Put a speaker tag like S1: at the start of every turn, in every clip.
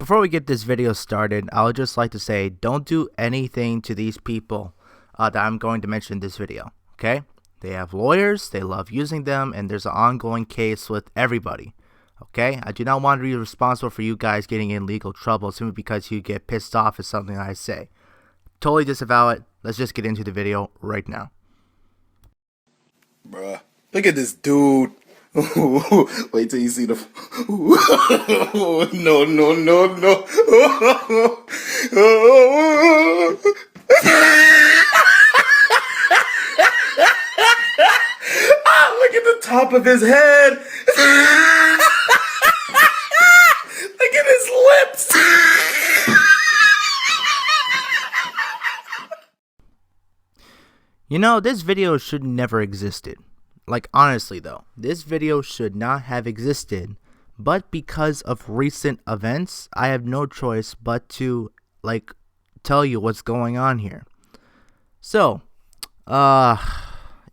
S1: Before we get this video started, I would just like to say don't do anything to these people that I'm going to mention in this video, okay? They have lawyers, they love using them, and there's an ongoing case with everybody, okay? I do not want to be responsible for you guys getting in legal trouble simply because you get pissed off at something I say. Totally disavow it. Let's just get into the video right now.
S2: Bruh, look at this dude. Wait till you see the. No, no, no, no. Look at the top of his head. Look at his lips.
S1: You know, this video should never existed. Like, honestly though, this video should not have existed, but because of recent events, I have no choice but to, like, tell you what's going on here. So,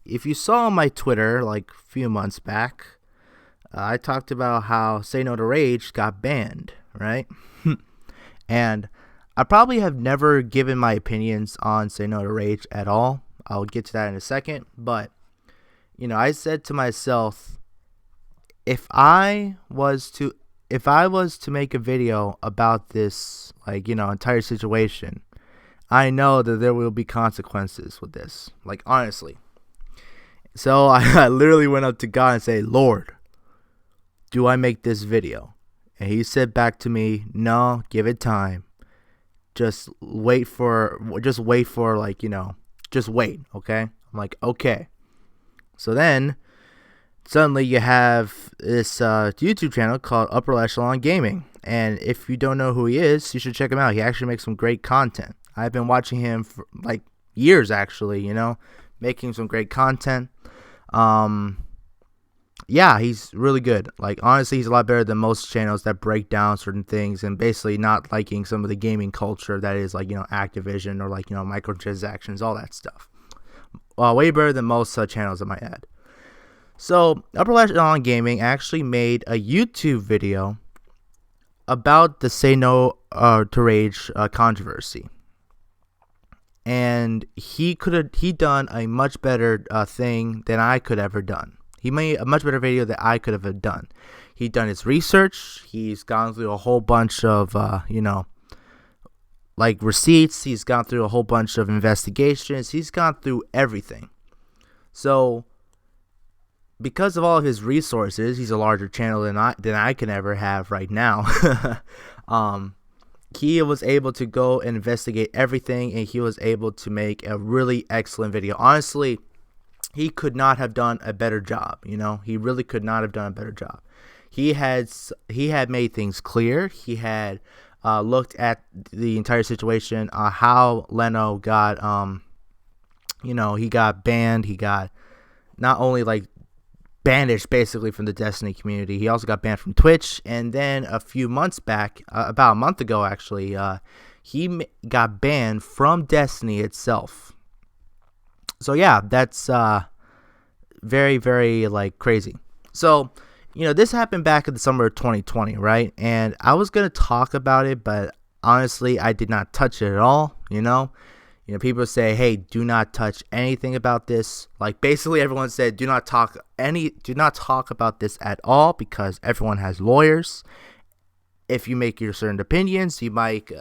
S1: if you saw on my Twitter, like, a few months back, I talked about how SayNoToRage got banned, right? And I probably have never given my opinions on SayNoToRage at all. I'll get to that in a second, but you know, I said to myself, if I was to make a video about this, like, you know, entire situation, I know that there will be consequences with this, like, honestly. So I literally went up to God and said, Lord, do I make this video? And he said back to me, no, give it time. Just wait for like, you know, just wait, okay? I'm like, okay. So then, suddenly you have this YouTube channel called Upper Echelon Gaming. And if you don't know who he is, you should check him out. He actually makes some great content. I've been watching him for like years, actually, you know, making some great content. Yeah, he's really good. Like, honestly, he's a lot better than most channels that break down certain things and basically not liking some of the gaming culture that is, like, you know, Activision or, like, you know, microtransactions, all that stuff. Way better than most channels, I might add. So, Upper Echelon Gaming actually made a YouTube video about the SayNoToRage controversy. And he done a much better thing than I could ever done. He made a much better video than I could have done. He done his research. He's gone through a whole bunch of, you know, like receipts. He's gone through a whole bunch of investigations. He's gone through everything. So, because of all of his resources, he's a larger channel than I can ever have right now. He was able to go and investigate everything, and he was able to make a really excellent video. Honestly, he could not have done a better job. You know, he really could not have done a better job. He had made things clear. He had looked at the entire situation, how Leno got, you know, he got banned. He got not only like banished basically from the Destiny community, he also got banned from Twitch. And then a few months back, about a month ago actually, he got banned from Destiny itself. So yeah, that's very, very like crazy. So, you know, this happened back in the summer of 2020, right? And I was going to talk about it, but honestly, I did not touch it at all, you know? People say, hey, do not touch anything about this. Like, basically everyone said, do not talk about this at all because everyone has lawyers. If you make your certain opinions, you might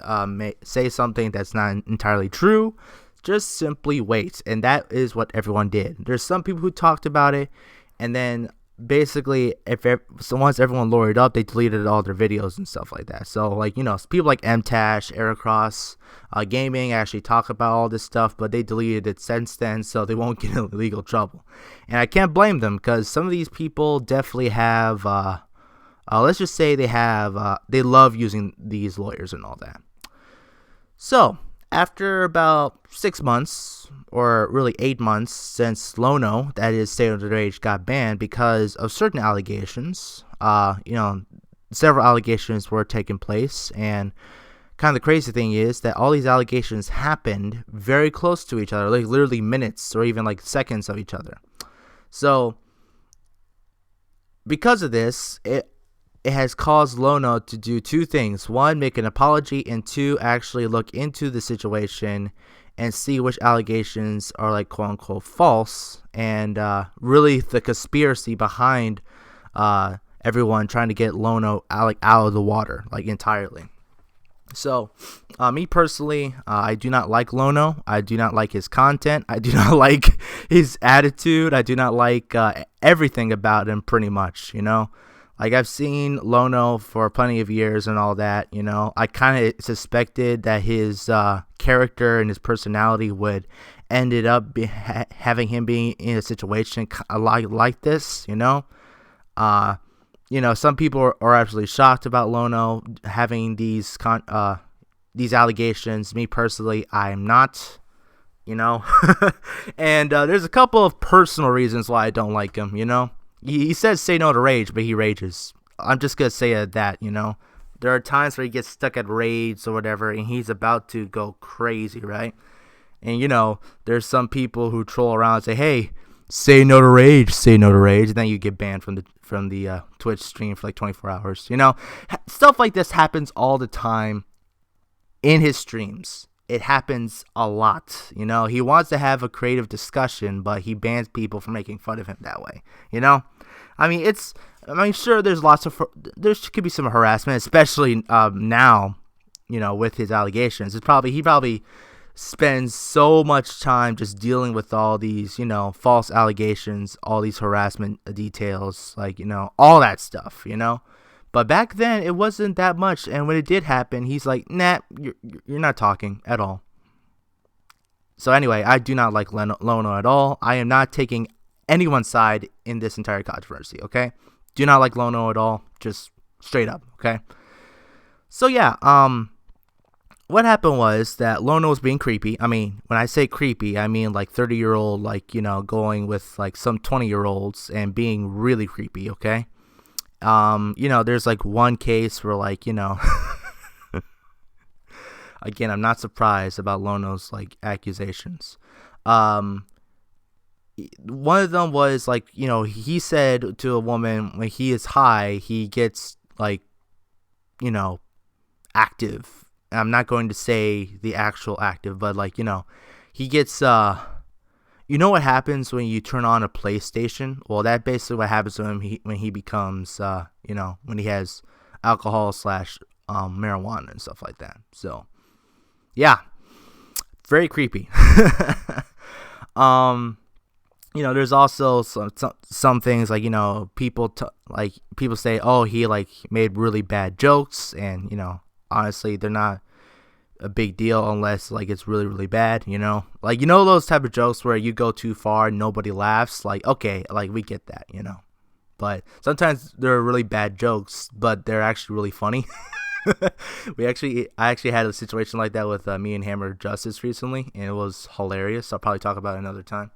S1: say something that's not entirely true. Just simply wait. And that is what everyone did. There's some people who talked about it, and then basically once everyone lawyered up, they deleted all their videos and stuff like that. So, like, you know, people like MTash, Aerocross Gaming actually talk about all this stuff, but they deleted it since then, so they won't get in legal trouble. And I can't blame them, because some of these people definitely have let's just say they love using these lawyers and all that. So after about 6 months, or really 8 months, since Lono, that is SayNoToRage, got banned because of certain allegations, you know, several allegations were taking place, and kind of the crazy thing is that all these allegations happened very close to each other, like literally minutes or even like seconds of each other. So because of this, it has caused Lono to do two things. One, make an apology, and two, actually look into the situation and see which allegations are like quote unquote false, and really the conspiracy behind everyone trying to get Lono out of the water like entirely. So, me personally, I do not like Lono. I do not like his content. I do not like his attitude. I do not like everything about him, pretty much, you know. Like, I've seen Lono for plenty of years and all that, you know. I kind of suspected that his character and his personality would ended up having him being in a situation like this, you know. You know, some people are absolutely shocked about Lono having these allegations. Me personally, I am not, you know. And there's a couple of personal reasons why I don't like him, you know. He says say no to rage, but he rages. I'm just going to say that, you know. There are times where he gets stuck at rage or whatever, and he's about to go crazy, right? And, you know, there's some people who troll around and say, hey, say no to rage, and then you get banned from the Twitch stream for like 24 hours. You know, stuff like this happens all the time in his streams. It happens a lot. You know, he wants to have a creative discussion, but he bans people for making fun of him that way. You know, I mean, sure, there could be some harassment, especially now. You know, with his allegations, he probably spends so much time just dealing with all these, you know, false allegations, all these harassment details, like, you know, all that stuff, you know. But back then, it wasn't that much, and when it did happen, he's like, nah, you're not talking at all. So anyway, I do not like Lono at all. I am not taking anyone's side in this entire controversy, okay? Do not like Lono at all, just straight up, okay? So yeah, what happened was that Lono was being creepy. I mean, when I say creepy, I mean like 30-year-old, like, you know, going with like some 20-year-olds and being really creepy, okay? You know, there's like one case where, like, you know, again, I'm not surprised about Lono's like accusations. One of them was like, you know, he said to a woman when he is high, he gets like, you know, active. I'm not going to say the actual active, but like, you know, he gets, you know what happens when you turn on a PlayStation? Well, that's basically what happens to him when he becomes, you know, when he has alcohol / marijuana and stuff like that. So, yeah, very creepy. You know, there's also some things like, you know, people say, oh, he like made really bad jokes, and, you know, honestly, they're not a big deal unless like it's really, really bad, you know, like, you know, those type of jokes where you go too far and nobody laughs, like, okay, like, we get that, you know, but sometimes they're really bad jokes, but they're actually really funny. I actually had a situation like that with me and Hammer Justice recently, and it was hilarious. I'll probably talk about it another time.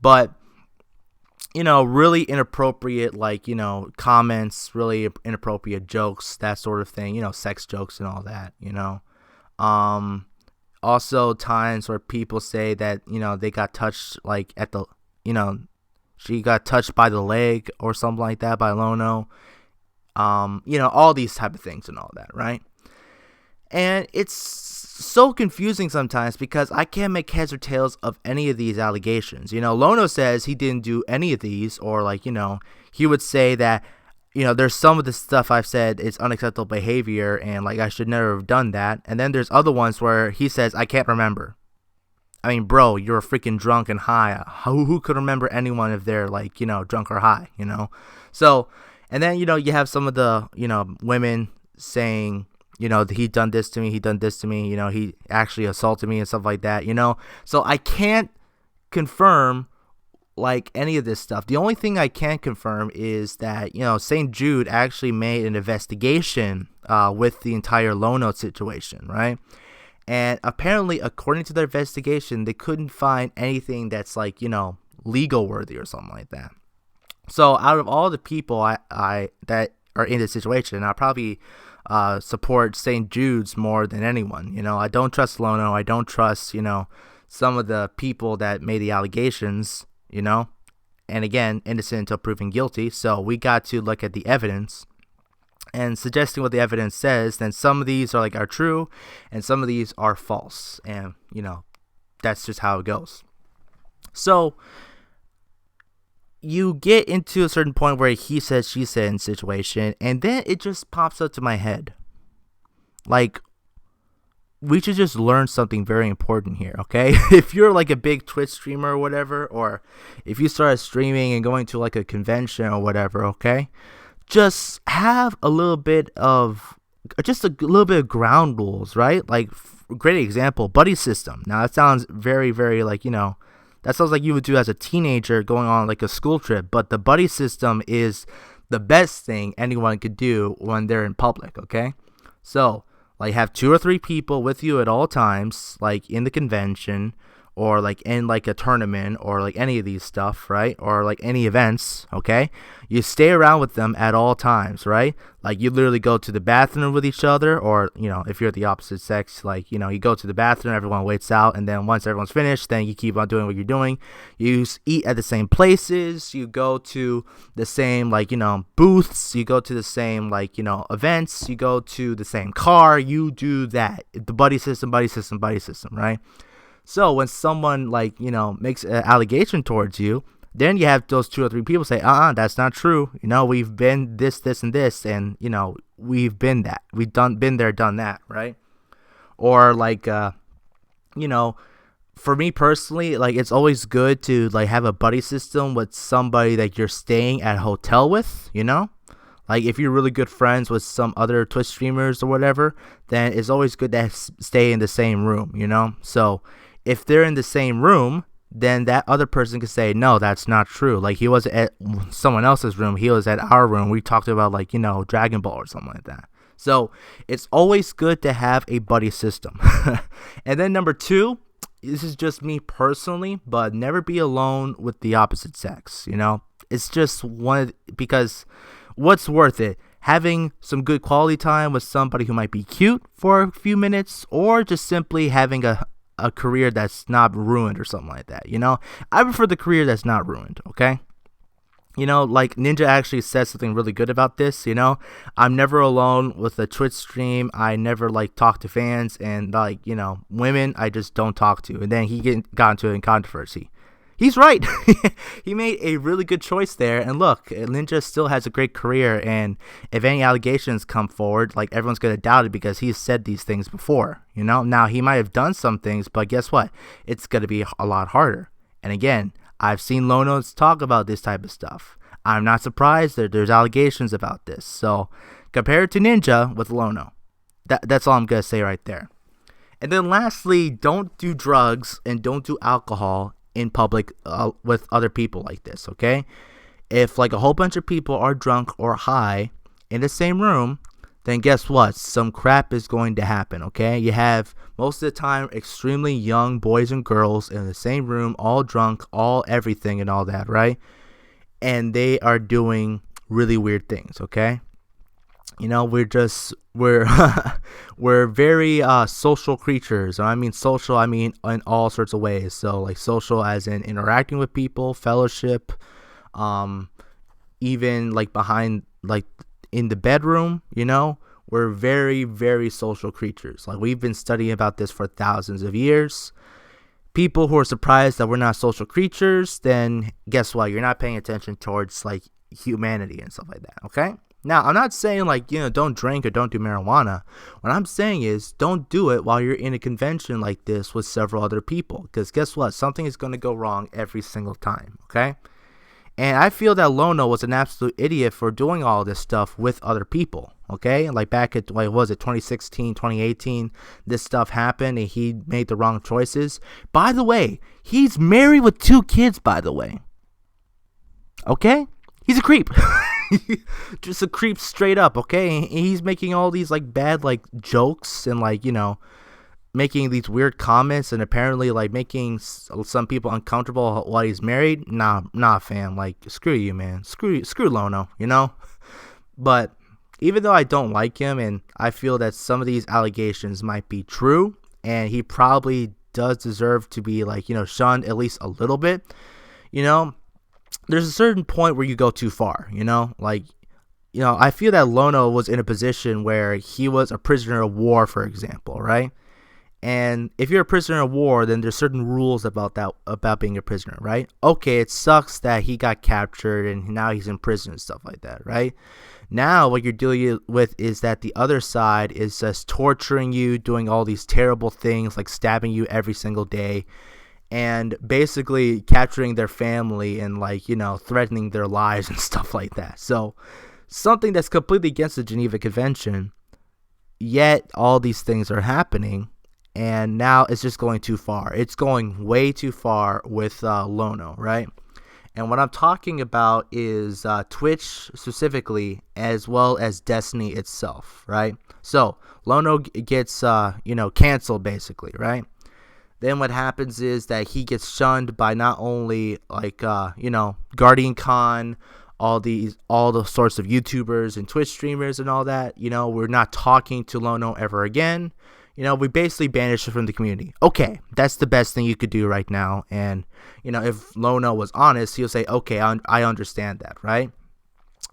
S1: But, you know, really inappropriate, like, you know, comments, really inappropriate jokes, that sort of thing, you know, sex jokes and all that, you know. Also times where people say that, you know, they got touched, like, at the, you know, she got touched by the leg or something like that by Lono. You know, all these type of things and all that, right? And it's so confusing sometimes because I can't make heads or tails of any of these allegations. You know, Lono says he didn't do any of these, or like, you know, he would say that, you know, there's some of the stuff I've said is unacceptable behavior and like I should never have done that. And then there's other ones where he says, I can't remember. I mean, bro, you're freaking drunk and high. Who could remember anyone if they're like, you know, drunk or high, you know? So, and then, you know, you have some of the, you know, women saying, you know, he done this to me, you know, he actually assaulted me and stuff like that, you know? So I can't confirm like any of this stuff. The only thing I can confirm is that, you know, St. Jude actually made an investigation with the entire Lono situation, right? And apparently, according to their investigation, they couldn't find anything that's like, you know, legal worthy or something like that. So out of all the people I that are in this situation, I probably support St. Jude's more than anyone. You know, I don't trust Lono. I don't trust, you know, some of the people that made the allegations, you know, and again, innocent until proven guilty. So we got to look at the evidence. and suggesting what the evidence says, then some of these are true and some of these are false. And, that's just how it goes. So you get into a certain point where he said, she said situation, and then it just pops up to my head. Like, we should just learn something very important here, okay? If you're like a big Twitch streamer or whatever, or if you started streaming and going to like a convention or whatever, okay? Just have a little bit of ground rules, right? Like, great example, buddy system. Now that sounds very, very that sounds like you would do as a teenager going on like a school trip, but the buddy system is the best thing anyone could do when they're in public, okay? So, like, have 2 or 3 people with you at all times, like in the convention or like in like a tournament or like any of these stuff, right? Or like any events, okay? You stay around with them at all times, right? Like, you literally go to the bathroom with each other, or, if you're the opposite sex, like, you go to the bathroom, everyone waits out, and then once everyone's finished, then you keep on doing what you're doing. You eat at the same places, you go to the same, booths, you go to the same, events, you go to the same car, you do that. The buddy system, right? So when someone, makes an allegation towards you, then you have those 2 or 3 people say, that's not true. We've been this, and this, and, we've been that. We've been there, done that, right? Or, for me personally, it's always good to, have a buddy system with somebody that you're staying at a hotel with, Like, if you're really good friends with some other Twitch streamers or whatever, then it's always good to stay in the same room, So, if they're in the same room, then that other person could say, no, that's not true. Like, he wasn't at someone else's room. He was at our room. We talked about, Dragon Ball or something like that. So it's always good to have a buddy system. And then number 2, this is just me personally, but never be alone with the opposite sex. It's just because what's worth it? Having some good quality time with somebody who might be cute for a few minutes, or just simply having a career that's not ruined or something like that, I prefer the career that's not ruined, okay? Ninja actually said something really good about this, I'm never alone with a Twitch stream. I never, talk to fans, and, women I just don't talk to. And then he got into it in controversy. He's right. He made a really good choice there. And look, Ninja still has a great career. And if any allegations come forward, everyone's going to doubt it because he's said these things before. Now he might have done some things, but guess what? It's going to be a lot harder. And again, I've seen Lonos talk about this type of stuff. I'm not surprised that there's allegations about this. So compare it to Ninja with Lono. That's all I'm going to say right there. And then lastly, don't do drugs and don't do alcohol in public with other people like this, okay? If a whole bunch of people are drunk or high in the same room, then guess what? Some crap is going to happen, okay? You have most of the time extremely young boys and girls in the same room, all drunk, all everything and all that, right? And they are doing really weird things, okay? We're we're very social creatures. I mean social, in all sorts of ways. So social as in interacting with people, fellowship, even behind in the bedroom, we're very, very social creatures. We've been studying about this for thousands of years. People who are surprised that we're not social creatures, then guess what? You're not paying attention towards humanity and stuff like that, okay? Now, I'm not saying don't drink or don't do marijuana. What I'm saying is don't do it while you're in a convention like this with several other people, because guess what? Something is going to go wrong every single time, okay? And I feel that Lono was an absolute idiot for doing all this stuff with other people, okay? Back at, 2016, 2018, this stuff happened and he made the wrong choices. By the way, he's married with 2 kids, by the way. Okay? He's a creep. Just a creep straight up, okay? He's making all these bad jokes and making these weird comments and apparently making some people uncomfortable while he's married. Nah, fam. Screw you, man. Screw Lono, But even though I don't like him and I feel that some of these allegations might be true and he probably does deserve to be shunned at least a little bit, there's a certain point where you go too far, I feel that Lono was in a position where he was a prisoner of war, for example, right? And if you're a prisoner of war, then there's certain rules about being a prisoner, right? Okay, it sucks that he got captured and now he's in prison and stuff like that, right? Now what you're dealing with is that the other side is just torturing you, doing all these terrible things like stabbing you every single day, and basically capturing their family and threatening their lives and stuff like that. So something that's completely against the Geneva Convention, yet all these things are happening, and now it's just going too far. It's going way too far with Lono, right? And what I'm talking about is Twitch specifically, as well as Destiny itself, right? So Lono gets canceled basically, right? Then what happens is that he gets shunned by not only Guardian Con, all the sorts of YouTubers and Twitch streamers and all that. We're not talking to Lono ever again. We basically banished him from the community. Okay, that's the best thing you could do right now. And if Lono was honest, he'll say, okay, I understand that, right?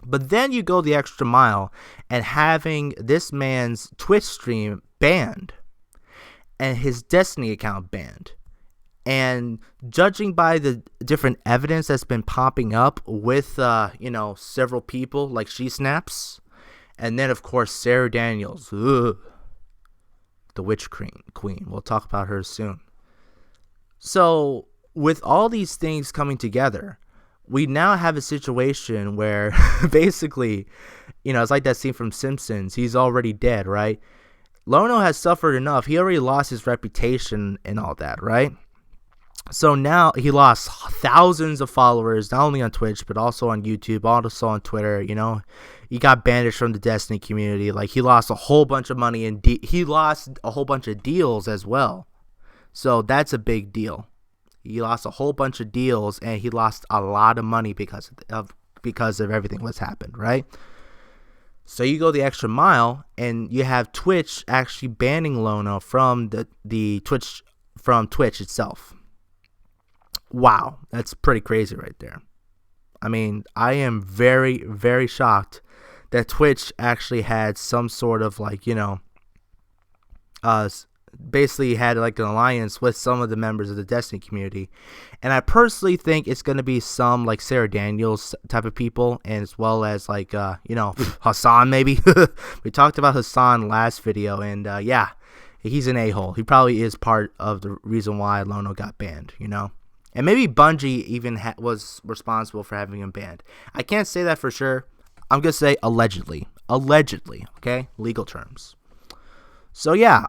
S1: But then you go the extra mile and having this man's Twitch stream banned and his Destiny account banned. And judging by the different evidence that's been popping up with, several people like She Snaps, and then, of course, Sarah Daniels, the Witch Queen. We'll talk about her soon. So, with all these things coming together, we now have a situation where basically, it's like that scene from Simpsons. He's already dead, right? Lono has suffered enough. He already lost his reputation and all that, right? So now he lost thousands of followers, not only on Twitch, but also on YouTube, also on Twitter. He got banished from the Destiny community. Like, he lost a whole bunch of money, and he lost a whole bunch of deals as well. So that's a big deal. He lost a whole bunch of deals, and he lost a lot of money because of everything that's happened, right? So you go the extra mile, and you have Twitch actually banning Lono from the Twitch itself. Wow, that's pretty crazy right there. I mean, I am very, very shocked that Twitch actually had some sort of basically had like an alliance with some of the members of the Destiny community. And I personally think it's going to be some like Sarah Daniels type of people, and as well as Hassan maybe. We talked about Hassan last video, and yeah, he's an a-hole. He probably is part of the reason why Lono got banned, And maybe Bungie even was responsible for having him banned. I can't say that for sure. I'm going to say allegedly. Allegedly, okay? Legal terms. So yeah,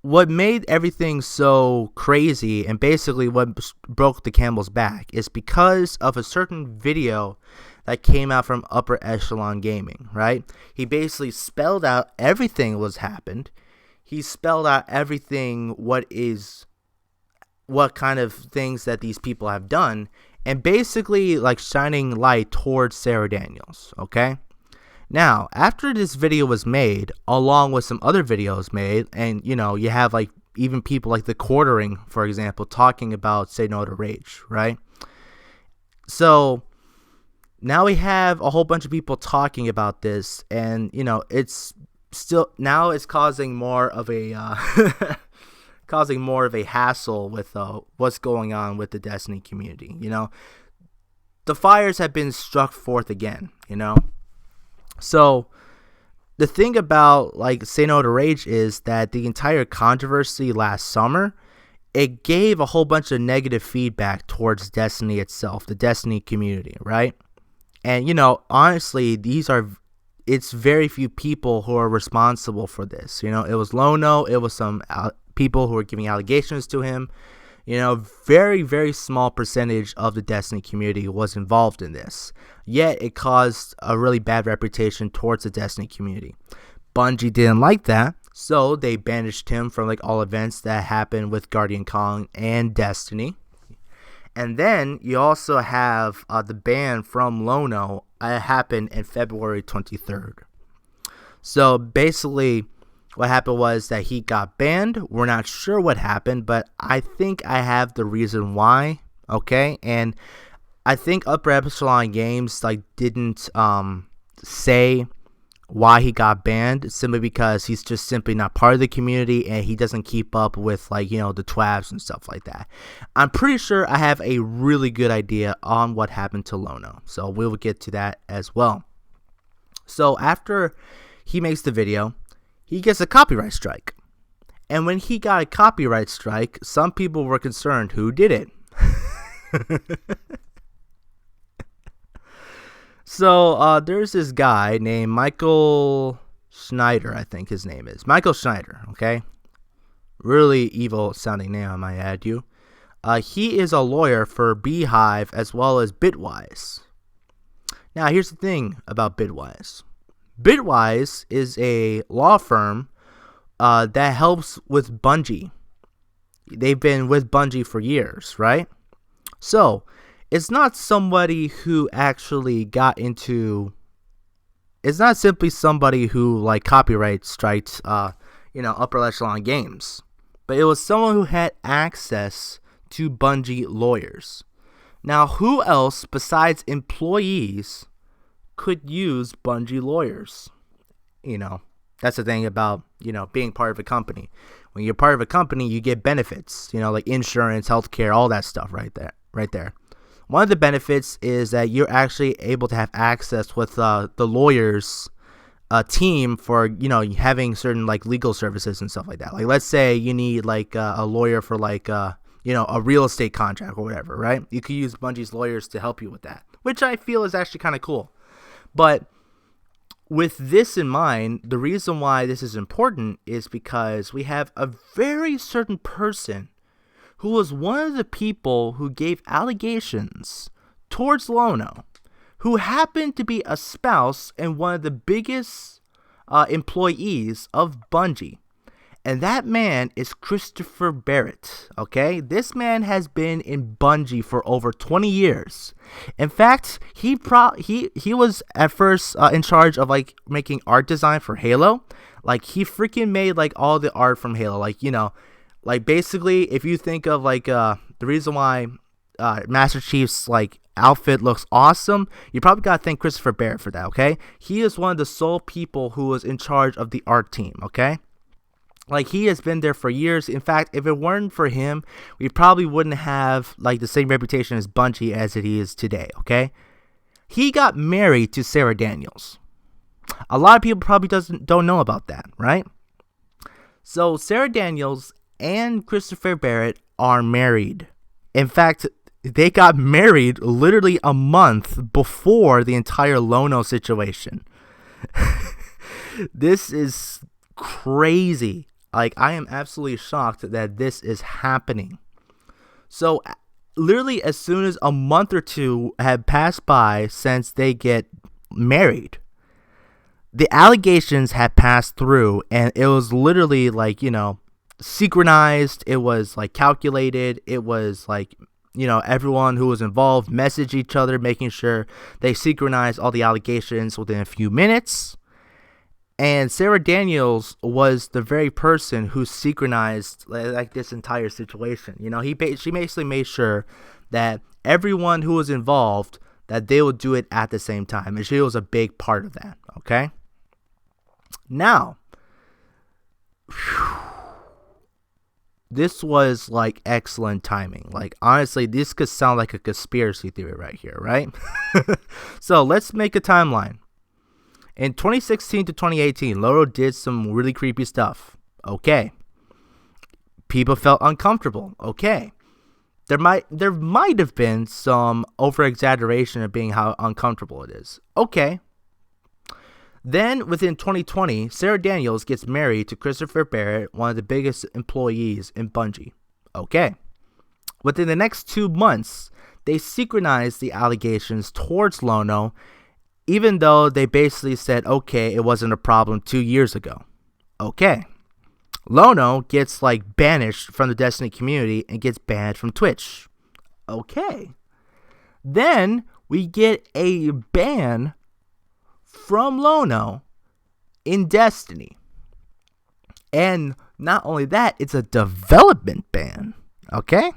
S1: what made everything so crazy, and basically what broke the camel's back, is because of a certain video that came out from Upper Echelon Gaming, right? He basically spelled out everything was happened. He spelled out everything what kind of things that these people have done, and basically shining light towards Sarah Daniels, okay? Now, after this video was made, along with some other videos made, and you have even people like The Quartering, for example, talking about SayNoToRage, right? So now we have a whole bunch of people talking about this, and it's causing more of a causing more of a hassle with what's going on with the Destiny community. The fires have been struck forth again, So the thing about SayNoToRage is that the entire controversy last summer, it gave a whole bunch of negative feedback towards Destiny itself, the Destiny community, right? And honestly, it's very few people who are responsible for this. It was Lono, it was some people who were giving allegations to him. Very, very small percentage of the Destiny community was involved in this. Yet it caused a really bad reputation towards the Destiny community. Bungie didn't like that, so they banished him from all events that happened with Guardian Con and Destiny. And then you also have the ban from Lono happened in February 23rd. So basically, what happened was that he got banned. We're not sure what happened, but I think I have the reason why, okay? And I think Upper Epsilon Games like didn't say why he got banned, simply because he's just simply not part of the community and he doesn't keep up with, like, the twabs and stuff like that. I'm pretty sure I have a really good idea on what happened to Lono, so we will get to that as well. So after he makes the video, he gets a copyright strike. And when he got a copyright strike, some people were concerned who did it. So there's this guy named Michael Schneider, I think his name is. Michael Schneider, okay? Really evil sounding name, I might add you. He is a lawyer for Beehive as well as Bitwise. Now, here's the thing about Bitwise. Bitwise is a law firm that helps with Bungie. They've been with Bungie for years, right? So it's not somebody who actually got into. It's not simply somebody who like copyright strikes, Upper Echelon Games, but it was someone who had access to Bungie lawyers. Now, who else besides employees could use Bungie lawyers? That's the thing about, being part of a company. When you're part of a company, you get benefits, like insurance, healthcare, all that stuff right there. One of the benefits is that you're actually able to have access with the lawyers team for, having certain like legal services and stuff like that. Like, let's say you need like a lawyer for like, a real estate contract or whatever, right? You could use Bungie's lawyers to help you with that, which I feel is actually kind of cool. But with this in mind, the reason why this is important is because we have a very certain person who was one of the people who gave allegations towards Lono, who happened to be a spouse and one of the biggest employees of Bungie. And that man is Christopher Barrett, okay? This man has been in Bungie for over 20 years. In fact, he was at first in charge of like making art design for Halo. Like, he freaking made like all the art from Halo, like basically, if you think of like the reason why Master Chief's like outfit looks awesome, you probably gotta thank Christopher Barrett for that. Okay, he is one of the sole people who was in charge of the art team. Okay, like, he has been there for years. In fact, if it weren't for him, we probably wouldn't have like the same reputation as Bungie as it is today. Okay, he got married to Sarah Daniels. A lot of people probably don't know about that, right? So Sarah Daniels and Christopher Barrett are married. In fact, they got married literally a month before the entire Lono situation. This is crazy. Like, I am absolutely shocked that this is happening. So, literally as soon as a month or two had passed by since they get married, the allegations had passed through, and it was literally like, synchronized. It was like calculated. It was like, everyone who was involved messaged each other, making sure they synchronized all the allegations within a few minutes. And Sarah Daniels was the very person who synchronized like this entire situation. She basically made sure that everyone who was involved, that they would do it at the same time, and she was a big part of that. Okay, now. This was like excellent timing. Like, honestly, this could sound like a conspiracy theory right here, right? So let's make a timeline. In 2016 to 2018, Lono did some really creepy stuff. Okay. People felt uncomfortable. Okay. There might have been some over-exaggeration of being how uncomfortable it is. Okay. Then, within 2020, Sarah Daniels gets married to Christopher Barrett, one of the biggest employees in Bungie. Okay. Within the next 2 months, they synchronized the allegations towards Lono, even though they basically said, okay, it wasn't a problem 2 years ago. Okay. Lono gets, like, banished from the Destiny community and gets banned from Twitch. Okay. Then, we get a ban from Lono in Destiny. And not only that, it's a development ban. Okay?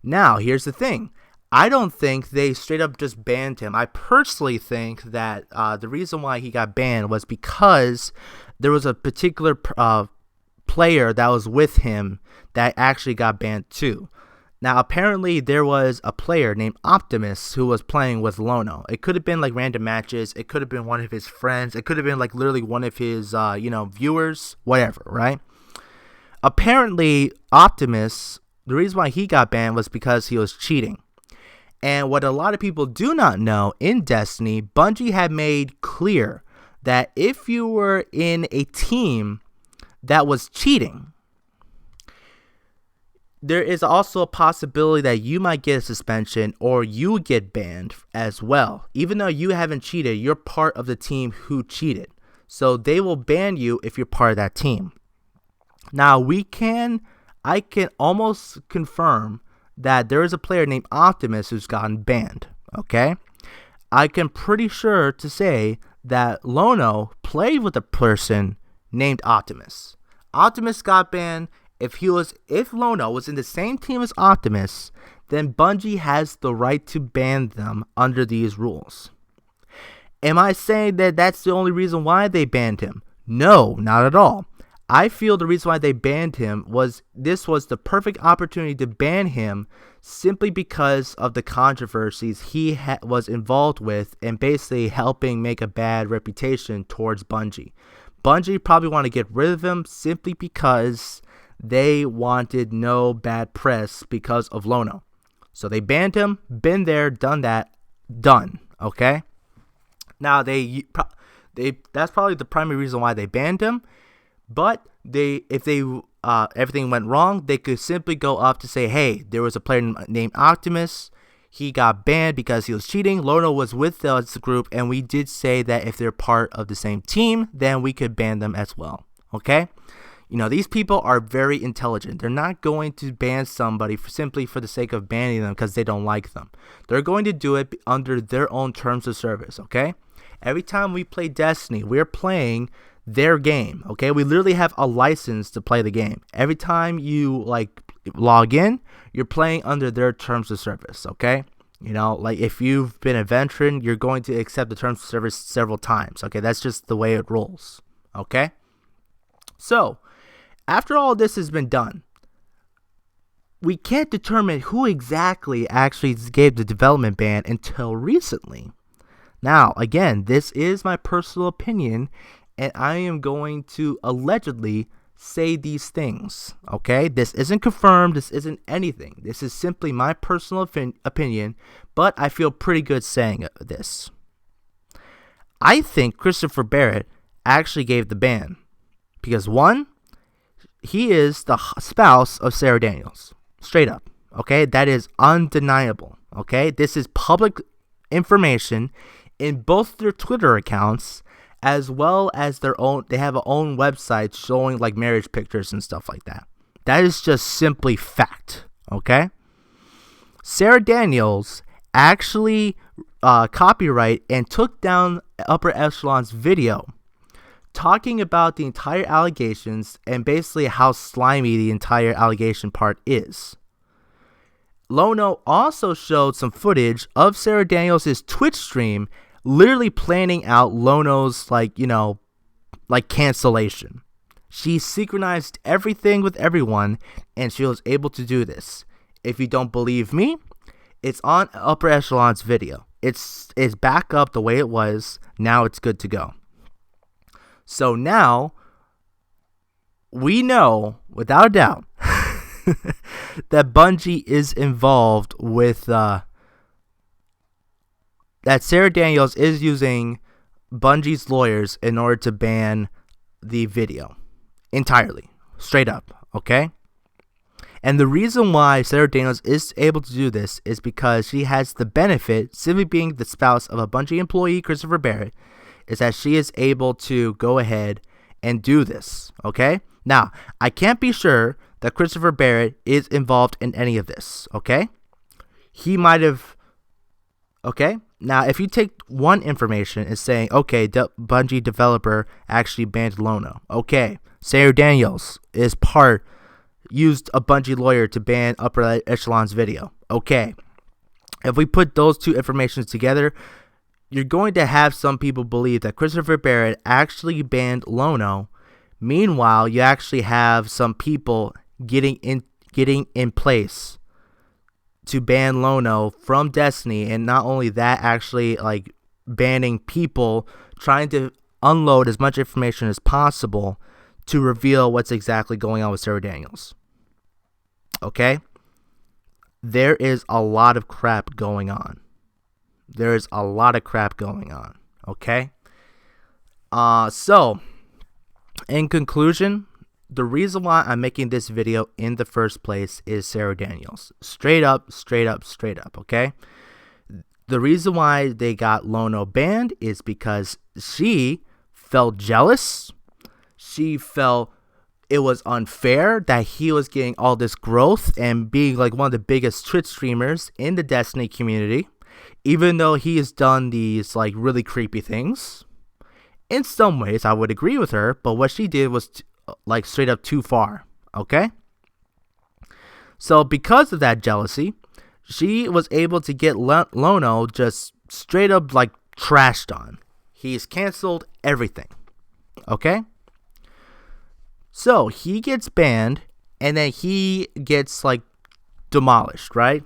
S1: Now, here's the thing. I don't think they straight up just banned him. I personally think that the reason why he got banned was because there was a particular player that was with him that actually got banned too. Now, apparently, there was a player named Optimus who was playing with Lono. It could have been like random matches. It could have been one of his friends. It could have been like literally one of his, viewers, whatever, right? Apparently, Optimus, the reason why he got banned was because he was cheating. And what a lot of people do not know, in Destiny, Bungie had made clear that if you were in a team that was cheating, there is also a possibility that you might get a suspension or you get banned as well. Even though you haven't cheated, you're part of the team who cheated. So they will ban you if you're part of that team. Now, I can almost confirm that there is a player named Optimus who's gotten banned, okay? I can pretty sure to say that Lono played with a person named Optimus. Optimus got banned. If Lono was in the same team as Optimus, then Bungie has the right to ban them under these rules. Am I saying that that's the only reason why they banned him? No, not at all. I feel the reason why they banned him was this was the perfect opportunity to ban him simply because of the controversies he was involved with and basically helping make a bad reputation towards Bungie. Bungie probably want to get rid of him simply because they wanted no bad press because of Lono. So they banned him, been there, done that, done, okay? Now, that's probably the primary reason why they banned him. But if everything went wrong, they could simply go up to say, hey, there was a player named Optimus. He got banned because he was cheating. Lono was with us group, and we did say that if they're part of the same team, then we could ban them as well. Okay? These people are very intelligent. They're not going to ban somebody simply for the sake of banning them because they don't like them. They're going to do it under their own terms of service. Okay? Every time we play Destiny, we're playing their game, okay? We literally have a license to play the game. Every time you log in, you're playing under their terms of service, okay? If you've been a veteran, you're going to accept the terms of service several times, okay? That's just the way it rolls, okay? So, after all this has been done, we can't determine who exactly actually gave the development ban until recently. Now, again, this is my personal opinion, and I am going to allegedly say these things, okay? This isn't confirmed. This isn't anything. This is simply my personal opinion, but I feel pretty good saying this. I think Christopher Barrett actually gave the ban because, one, he is the spouse of Sarah Daniels. Straight up, okay? That is undeniable, okay? This is public information in both their Twitter accounts, as well as they have their own website showing marriage pictures and stuff like that. That is just simply fact, okay? Sarah Daniels actually copyright and took down Upper Echelon's video talking about the entire allegations and basically how slimy the entire allegation part is. Lono also showed some footage of Sarah Daniels' Twitch stream literally planning out Lono's cancellation. She synchronized everything with everyone, and she was able to do this. If you don't believe me, it's on Upper Echelon's video. It's back up the way it was. Now it's good to go. So now we know without a doubt that Bungie is involved with that Sarah Daniels is using Bungie's lawyers in order to ban the video entirely, straight up, okay? And the reason why Sarah Daniels is able to do this is because she has the benefit, simply being the spouse of a Bungie employee, Christopher Barrett, is that she is able to go ahead and do this, okay? Now, I can't be sure that Christopher Barrett is involved in any of this, okay? He might have, okay? Now, if you take one information and saying, okay, Bungie developer actually banned Lono. Okay, Sarah Daniels used a Bungie lawyer to ban Upper Echelon's video. Okay, If we put those two informations together, you're going to have some people believe that Christopher Barrett actually banned Lono. Meanwhile, you actually have some people getting in place to ban Lono from Destiny, and not only that, actually like banning people trying to unload as much information as possible to reveal what's exactly going on with Sarah Daniels. Okay? There is a lot of crap going on. Okay? So, in conclusion, the reason why I'm making this video in the first place is Sarah Daniels. Straight up, okay? The reason why they got Lono banned is because she felt jealous. She felt it was unfair that he was getting all this growth and being like one of the biggest Twitch streamers in the Destiny community, even though he has done these like really creepy things. In some ways, I would agree with her, but what she did was like straight up too far, okay? So because of that jealousy, she was able to get Lono just straight up like trashed on. He's canceled everything, okay? So he gets banned, and then he gets like demolished, right?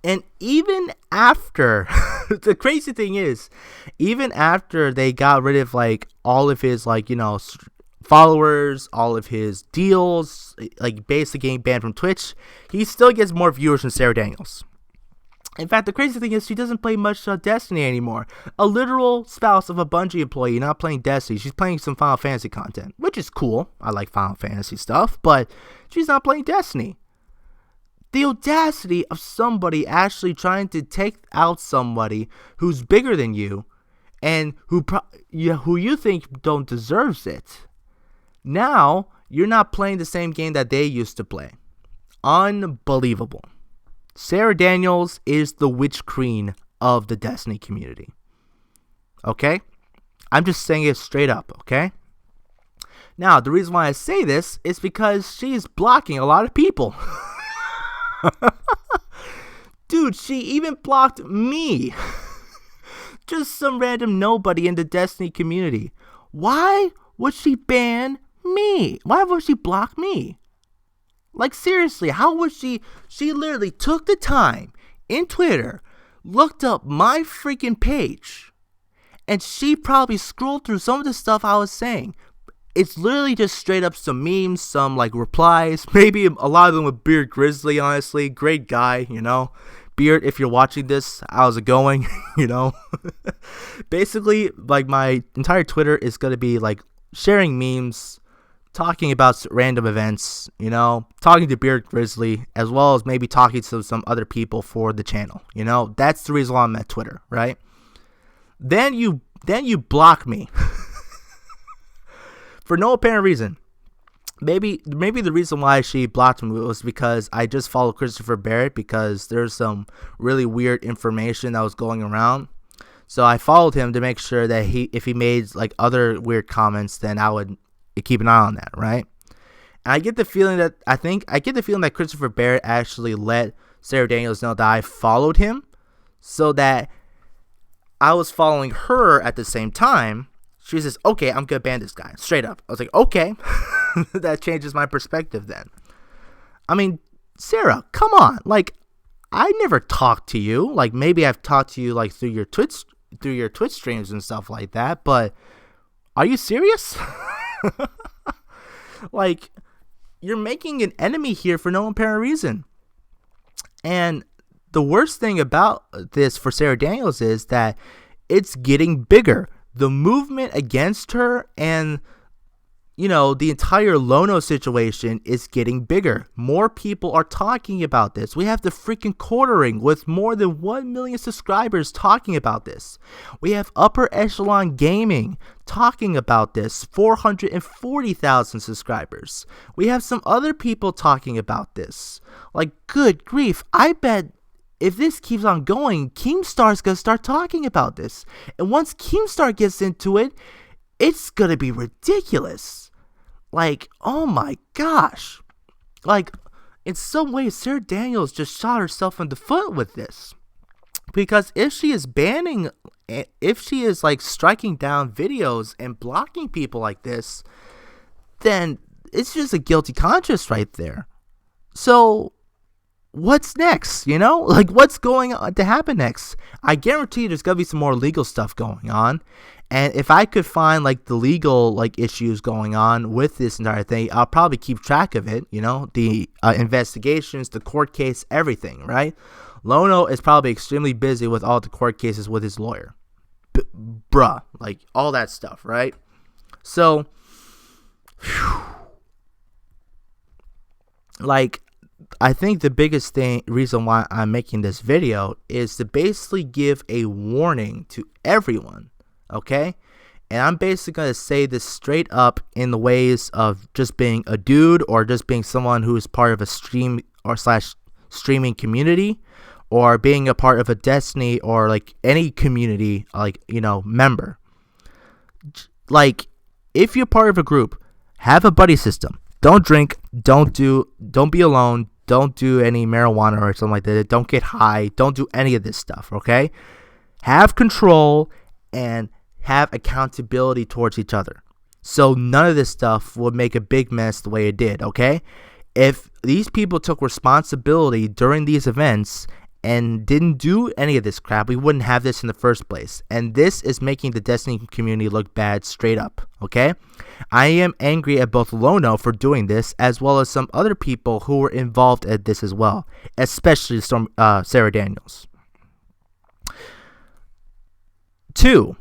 S1: And even after, the crazy thing is, even after they got rid of like all of his like, you know, followers, all of his deals, like basically getting banned from Twitch, he still gets more viewers than Sarah Daniels. In fact, the crazy thing is she doesn't play much Destiny anymore. A literal spouse of a Bungie employee not playing Destiny. She's playing some Final Fantasy content, which is cool. I like Final Fantasy stuff, but she's not playing Destiny. The audacity of somebody actually trying to take out somebody who's bigger than you and who you think don't deserves it. Now, you're not playing the same game that they used to play. Unbelievable. Sarah Daniels is the witch queen of the Destiny community. Okay? I'm just saying it straight up, okay? Now, the reason why I say this is because she's blocking a lot of people. Dude, she even blocked me. Just some random nobody in the Destiny community. Why would she ban me? Why would she block me? Like, seriously, how would she literally took the time in Twitter, looked up my freaking page, and she probably scrolled through some of the stuff I was saying. It's literally just straight up some memes, some like replies, maybe a lot of them with Beard Grizzly, honestly. Great guy, you know. Beard, if you're watching this, how's it going? You know. Basically, like my entire Twitter is going to be like sharing memes, talking about random events, you know, talking to Beard Grizzly, as well as maybe talking to some other people for the channel, you know. That's the reason why I'm at Twitter, right? Then you block me for no apparent reason. Maybe the reason why she blocked me was because I just followed Christopher Barrett, because there's some really weird information that was going around. So I followed him to make sure that if he made like other weird comments, then I would keep an eye on that, right? And I get the feeling that Christopher Barrett actually let Sarah Daniels know that I followed him, so that I was following her at the same time. She says, okay, I'm gonna ban this guy, straight up. I was like, okay. That changes my perspective then. I mean, Sarah, come on. Like, I never talked to you. Like, maybe I've talked to you like through your Twitch streams and stuff like that, but are you serious? Like, you're making an enemy here for no apparent reason. And the worst thing about this for Sarah Daniels is that it's getting bigger. The movement against her and, you know, the entire Lono situation is getting bigger. More people are talking about this. We have the freaking quartering with more than 1 million subscribers talking about this. We have Upper Echelon Gaming talking about this, 440,000 subscribers. We have some other people talking about this. Like, good grief, I bet if this keeps on going, Keemstar's gonna start talking about this. And once Keemstar gets into it, it's gonna be ridiculous. Like, oh my gosh. Like, in some ways, Sarah Daniels just shot herself in the foot with this. Because if she is banning, if she is like striking down videos and blocking people like this, then it's just a guilty conscience right there. So what's next? Like what's going on to happen next? I guarantee there's gonna be some more legal stuff going on. And if I could find like the legal like issues going on with this entire thing, I'll probably keep track of it. The investigations, the court case, everything, right? Lono is probably extremely busy with all the court cases with his lawyer. Bruh, like all that stuff, right? So, like, I think the biggest reason why I'm making this video is to basically give a warning to everyone, okay? And I'm basically going to say this straight up in the ways of just being a dude or just being someone who is part of a stream or / streaming community, or being a part of a Destiny or like any community, like, member. Like, if you're part of a group, have a buddy system. Don't drink, don't be alone, don't do any marijuana or something like that. Don't get high, don't do any of this stuff, okay? Have control and have accountability towards each other. So none of this stuff would make a big mess the way it did, okay? If these people took responsibility during these events and didn't do any of this crap, we wouldn't have this in the first place. And this is making the Destiny community look bad straight up, okay? I am angry at both Lono for doing this, as well as some other people who were involved at this as well, especially Sarah Daniels. 2,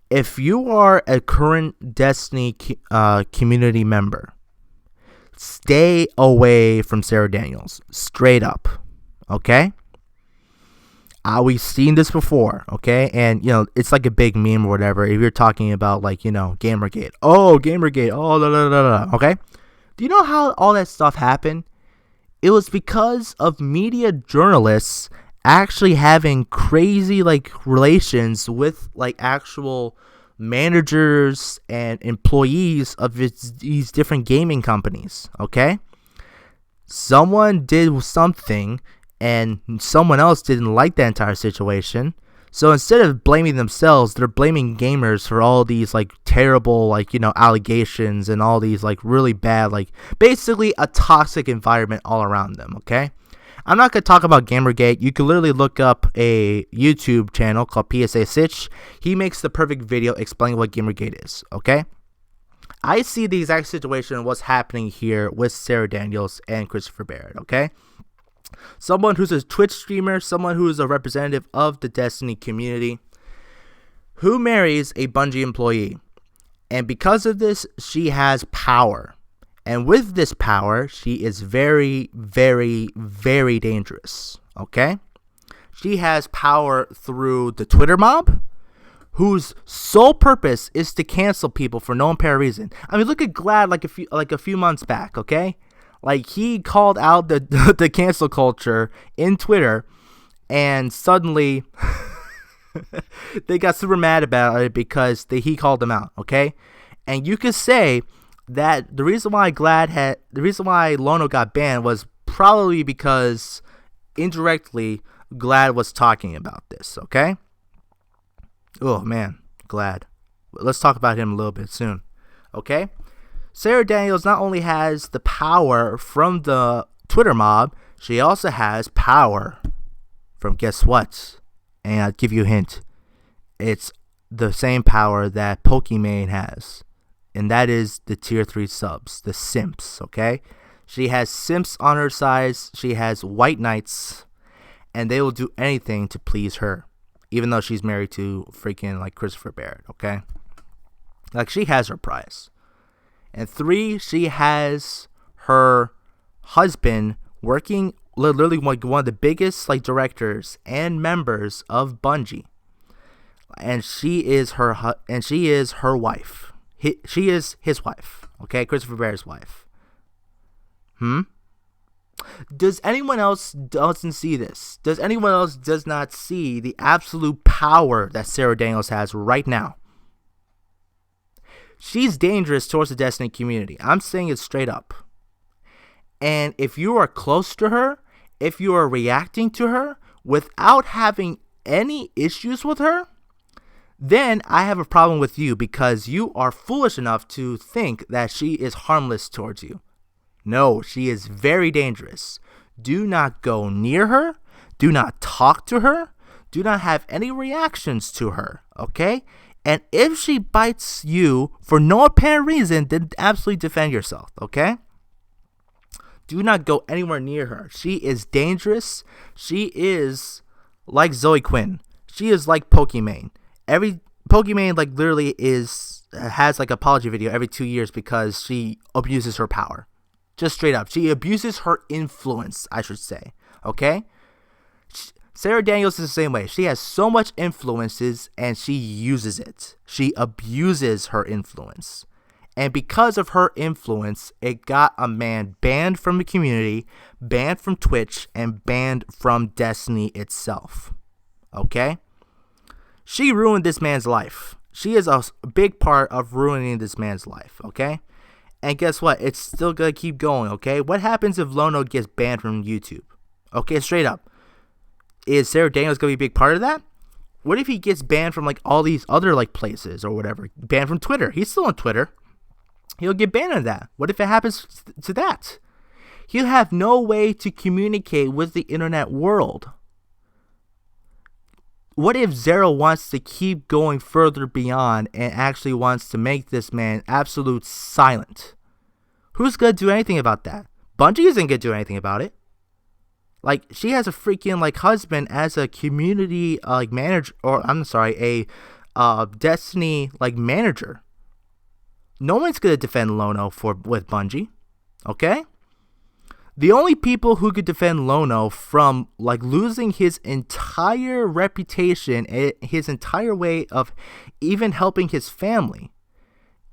S1: if you are a current Destiny community member, stay away from Sarah Daniels, straight up. Okay? We've seen this before, okay? And, it's like a big meme or whatever. If you're talking about, like, Gamergate. Oh, Gamergate. Oh, la, la, la, la. Okay? Do you know how all that stuff happened? It was because of media journalists actually having crazy, like, relations with, like, actual managers and employees of these different gaming companies, okay? Someone did something and someone else didn't like that entire situation. So instead of blaming themselves, they're blaming gamers for all these like terrible like allegations and all these like really bad, like basically a toxic environment all around them, okay? I'm not going to talk about Gamergate. You can literally look up a YouTube channel called PSA Sitch. He makes the perfect video explaining what Gamergate is, okay? I see the exact situation of what's happening here with Sarah Daniels and Christopher Barrett, okay? Someone who's a Twitch streamer, someone who is a representative of the Destiny community, who marries a Bungie employee. And because of this, she has power. And with this power, she is very, very, very dangerous, okay? She has power through the Twitter mob, whose sole purpose is to cancel people for no apparent reason. I mean, look at Glad like a few months back, okay? Like, he called out the cancel culture in Twitter, and suddenly they got super mad about it because he called them out, okay? And you could say that the reason why Lono got banned was probably because indirectly Glad was talking about this, okay? Oh man, Glad. Let's talk about him a little bit soon, okay? Sarah Daniels not only has the power from the Twitter mob, she also has power from guess what? And I'll give you a hint. It's the same power that Pokimane has. And that is the tier 3 subs, the simps, okay? She has simps on her side, she has white knights, and they will do anything to please her. Even though she's married to freaking like Christopher Barrett, okay? Like, she has her prize. And 3, she has her husband working literally like one of the biggest like directors and members of Bungie. And she is her wife. She is his wife, okay? Christopher Barrett's wife. Does anyone else doesn't see this? Does anyone else does not see the absolute power that Sarah Daniels has right now? She's dangerous towards the Destiny community. I'm saying it straight up. And if you are close to her, if you are reacting to her, without having any issues with her, then I have a problem with you because you are foolish enough to think that she is harmless towards you. No, she is very dangerous. Do not go near her. Do not talk to her. Do not have any reactions to her, okay? And if she bites you for no apparent reason, then absolutely defend yourself, okay? Do not go anywhere near her. She is dangerous. She is like Zoe Quinn. She is like Pokimane. Every Pokimane like literally has like apology video every 2 years because she abuses her power. Just straight up. She abuses her influence, I should say. Okay? Sarah Daniels is the same way. She has so much influences and she uses it. She abuses her influence. And because of her influence, it got a man banned from the community, banned from Twitch, and banned from Destiny itself. Okay? She ruined this man's life. She is a big part of ruining this man's life, okay? And guess what? It's still going to keep going, okay? What happens if Lono gets banned from YouTube? Okay, straight up. Is Sarah Daniels going to be a big part of that? What if he gets banned from like all these other like places or whatever? Banned from Twitter. He's still on Twitter. He'll get banned on that. What if it happens to that? He'll have no way to communicate with the internet world. What if Zero wants to keep going further beyond and actually wants to make this man absolute silent? Who's going to do anything about that? Bungie isn't going to do anything about it. Like, she has a freaking, like, husband as a community, like, manager, or, I'm sorry, a Destiny, like, manager. No one's going to defend Lono with Bungie, okay? The only people who could defend Lono from like losing his entire reputation, his entire way of even helping his family,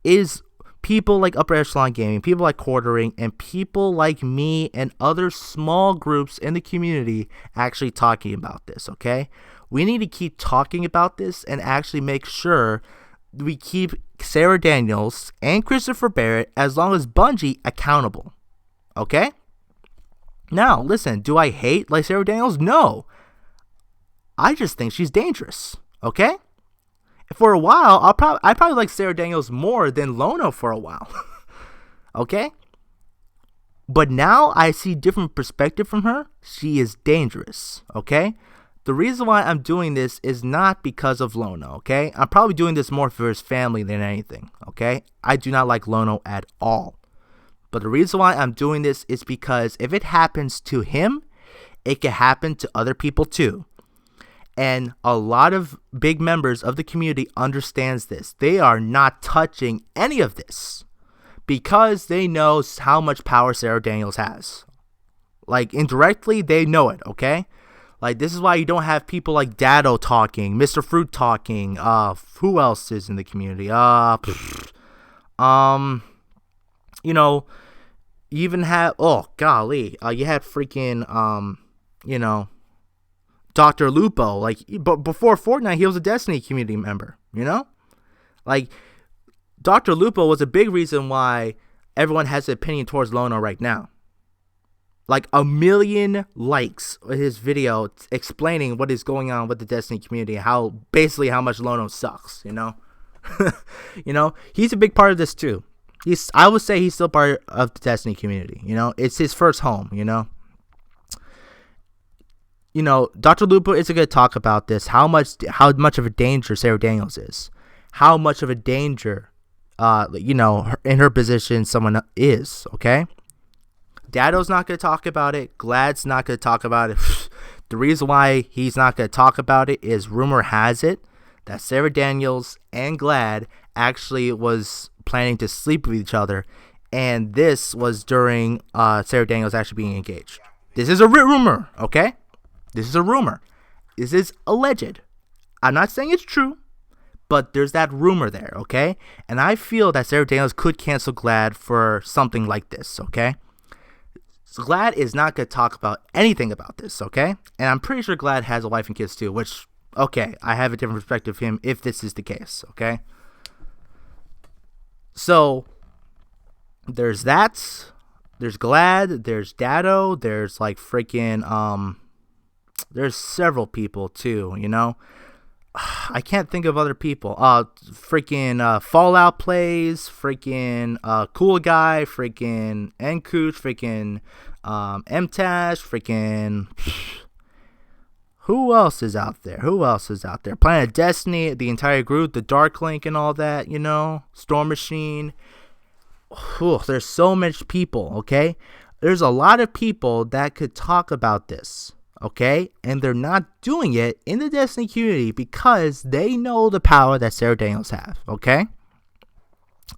S1: is people like Upper Echelon Gaming, people like Quartering, and people like me and other small groups in the community actually talking about this, okay? We need to keep talking about this and actually make sure we keep Sarah Daniels and Christopher Barrett, as long as Bungie, accountable, okay? Now, listen, do I hate like Sarah Daniels? No. I just think she's dangerous, okay? For a while, I probably like Sarah Daniels more than Lono for a while, okay? But now I see different perspective from her. She is dangerous, okay? The reason why I'm doing this is not because of Lono, okay? I'm probably doing this more for his family than anything, okay? I do not like Lono at all. But the reason why I'm doing this is because if it happens to him, it can happen to other people too. And a lot of big members of the community understands this. They are not touching any of this because they know how much power Sarah Daniels has. Like, indirectly, they know it, okay? Like, this is why you don't have people like Dado talking, Mr. Fruit talking, who else is in the community? You know, you even have, oh golly, you had freaking, you know, Dr. Lupo. Like, but before Fortnite, he was a Destiny community member, you know? Like, Dr. Lupo was a big reason why everyone has an opinion towards Lono right now. Like, 1 million likes on his video explaining what is going on with the Destiny community, how much Lono sucks, you know? You know, he's a big part of this too. I would say he's still part of the Destiny community, you know? It's his first home, you know? You know, Dr. Lupo is going to talk about this, how much of a danger Sarah Daniels is. How much of a danger, you know, in her position someone is, okay? Dado's not going to talk about it. Glad's not going to talk about it. The reason why he's not going to talk about it is rumor has it that Sarah Daniels and Glad actually was planning to sleep with each other, and this was during Sarah Daniels actually being engaged. This is a rumor, okay? This is a rumor. This is alleged. I'm not saying it's true, but there's that rumor there, okay? And I feel that Sarah Daniels could cancel Glad for something like this, okay? So Glad is not going to talk about anything about this, okay? And I'm pretty sure Glad has a wife and kids too, which, okay, I have a different perspective of him if this is the case, okay? So, there's that. There's Glad. There's Dado. There's, like, freaking, There's several people too, you know. I can't think of other people. Freaking Fallout plays, freaking Cool Guy, freaking Encooch, freaking MTash, freaking. Who else is out there? Planet Destiny, the entire group, the Dark Link and all that, you know, Storm Machine. Whew, there's so much people, okay? There's a lot of people that could talk about this, okay? And they're not doing it in the Destiny community because they know the power that SayNoToRage have, okay?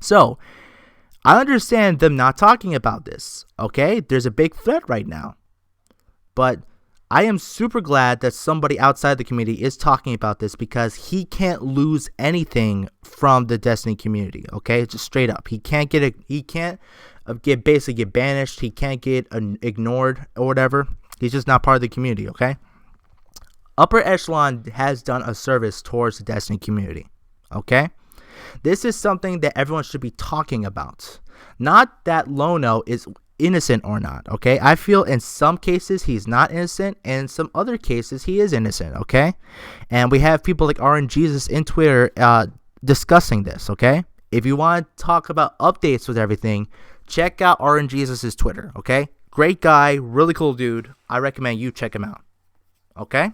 S1: So, I understand them not talking about this, okay? There's a big threat right now. But I am super glad that somebody outside the community is talking about this because he can't lose anything from the Destiny community, okay? Just straight up. He can't basically get banished. He can't get ignored or whatever. He's just not part of the community, okay? Upper Echelon has done a service towards the Destiny community, okay? This is something that everyone should be talking about. Not that Lono is innocent or not, okay? I feel in some cases he's not innocent, and in some other cases he is innocent, okay? And we have people like RNGesus in Twitter discussing this, okay? If you want to talk about updates with everything, check out RNGesus' Twitter, okay? Great guy, really cool dude. I recommend you check him out, okay?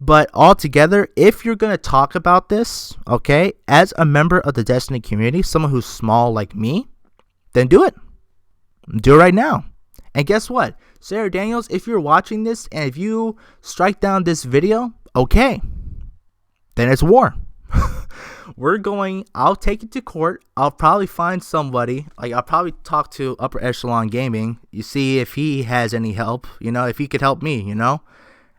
S1: But altogether, if you're going to talk about this, okay, as a member of the Destiny community, someone who's small like me, then do it. Do it right now. And guess what? Sarah Daniels, if you're watching this and if you strike down this video, okay, then it's war. I'll take it to court. I'll probably find somebody. I'll probably talk to Upper Echelon Gaming. You see if he has any help, you know, if he could help me, you know.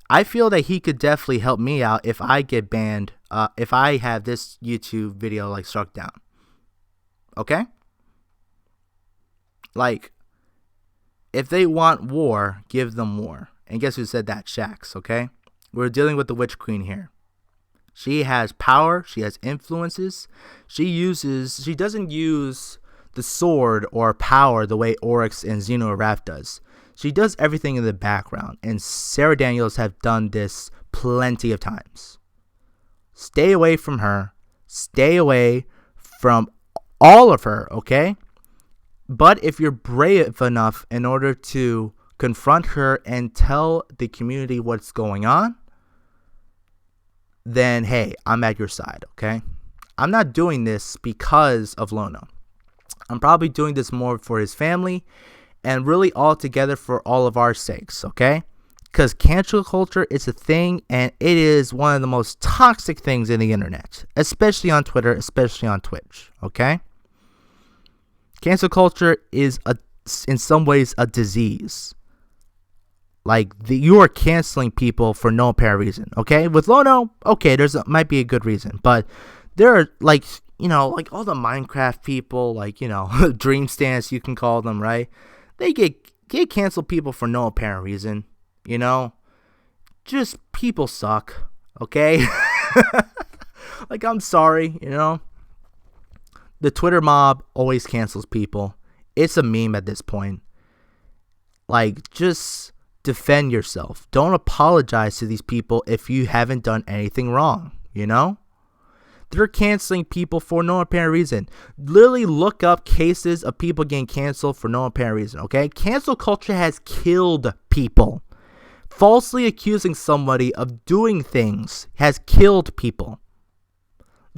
S1: I feel that he could definitely help me out if I get banned, if I have this YouTube video, struck down. Okay? If they want war, give them war. And guess who said that? Shax, okay? We're dealing with the Witch Queen here. She has power. She has influences. She doesn't use the sword or power the way Oryx and SayNoToRage does. She does everything in the background. And Sarah Daniels have done this plenty of times. Stay away from her. Stay away from all of her, okay? But if you're brave enough in order to confront her and tell the community what's going on, then hey, I'm at your side, okay? I'm not doing this because of Lono. I'm probably doing this more for his family and really all together for all of our sakes, okay? Because cancel culture is a thing, and it is one of the most toxic things in the internet, especially on Twitter, especially on Twitch, okay? Cancel culture is in some ways a disease. You are canceling people for no apparent reason, okay? With Lono, okay, might be a good reason, but there are all the Minecraft people, Dream Stance, you can call them, right? They get canceled people for no apparent reason, you know? Just people suck, okay? I'm sorry, you know? The Twitter mob always cancels people. It's a meme at this point. Just defend yourself. Don't apologize to these people if you haven't done anything wrong, you know? They're canceling people for no apparent reason. Literally look up cases of people getting canceled for no apparent reason, okay? Cancel culture has killed people. Falsely accusing somebody of doing things has killed people.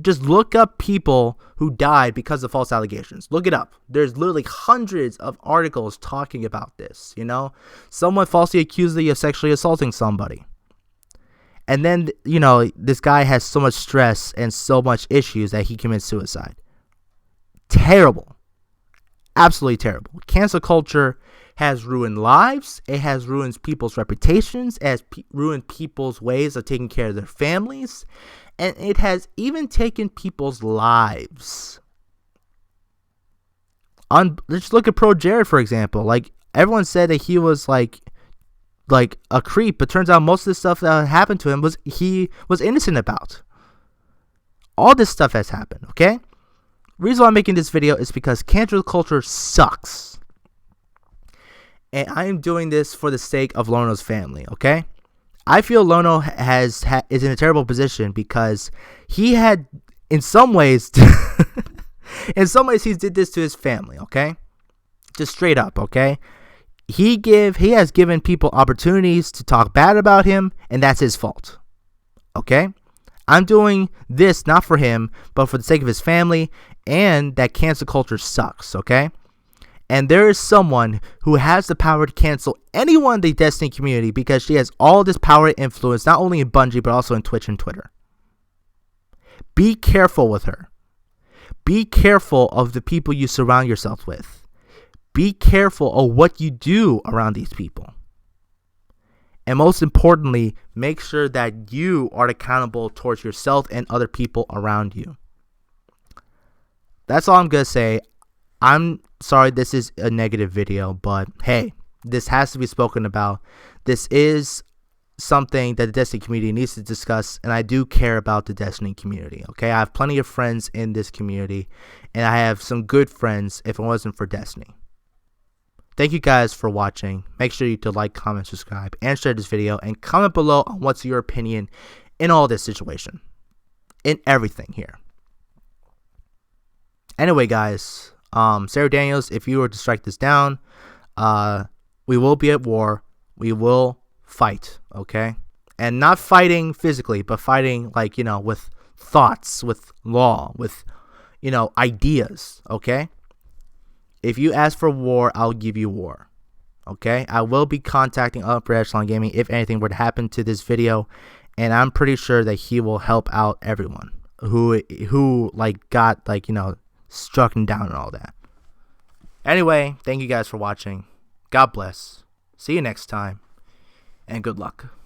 S1: Just look up people who died because of false allegations. Look it up. There's literally hundreds of articles talking about this, you know? Someone falsely accused you of sexually assaulting somebody. And then, this guy has so much stress and so much issues that he commits suicide. Terrible. Absolutely terrible. Cancel culture has ruined lives. It has ruined people's reputations. It has ruined people's ways of taking care of their families. And it has even taken people's lives. Let's look at Pro Jared, for example. Everyone said that he was like a creep, but turns out most of the stuff that happened to him he was innocent about. All this stuff has happened, okay? Reason why I'm making this video is because cancel culture sucks. and I am doing this for the sake of Lono's family, okay? I feel Lono is in a terrible position because he had, in some ways, he did this to his family, okay? Just straight up, okay? He has given people opportunities to talk bad about him, and that's his fault, okay? I'm doing this not for him, but for the sake of his family, and that cancel culture sucks, okay? And there is someone who has the power to cancel anyone in the Destiny community because she has all this power and influence, not only in Bungie, but also in Twitch and Twitter. Be careful with her. Be careful of the people you surround yourself with. Be careful of what you do around these people. And most importantly, make sure that you are accountable towards yourself and other people around you. That's all I'm going to say. I'm sorry this is a negative video, but hey, this has to be spoken about. This is something that the Destiny community needs to discuss, and I do care about the Destiny community, okay? I have plenty of friends in this community, and I have some good friends if it wasn't for Destiny. Thank you guys for watching. Make sure you to like, comment, subscribe, and share this video, and comment below on what's your opinion in all this situation, in everything here. Anyway, guys, Sarah Daniels, if you were to strike this down, we will be at war. We will fight, okay? And not fighting physically, but fighting, like, you know, with thoughts, with law, with, you know, ideas, okay? If you ask for war, I'll give you war, okay? I will be contacting Upper Echelon Gaming if anything were to happen to this video, and I'm pretty sure that he will help out everyone who like, got, like, you know, struck down and all that. Anyway, thank you guys for watching. God bless. See you next time, and good luck.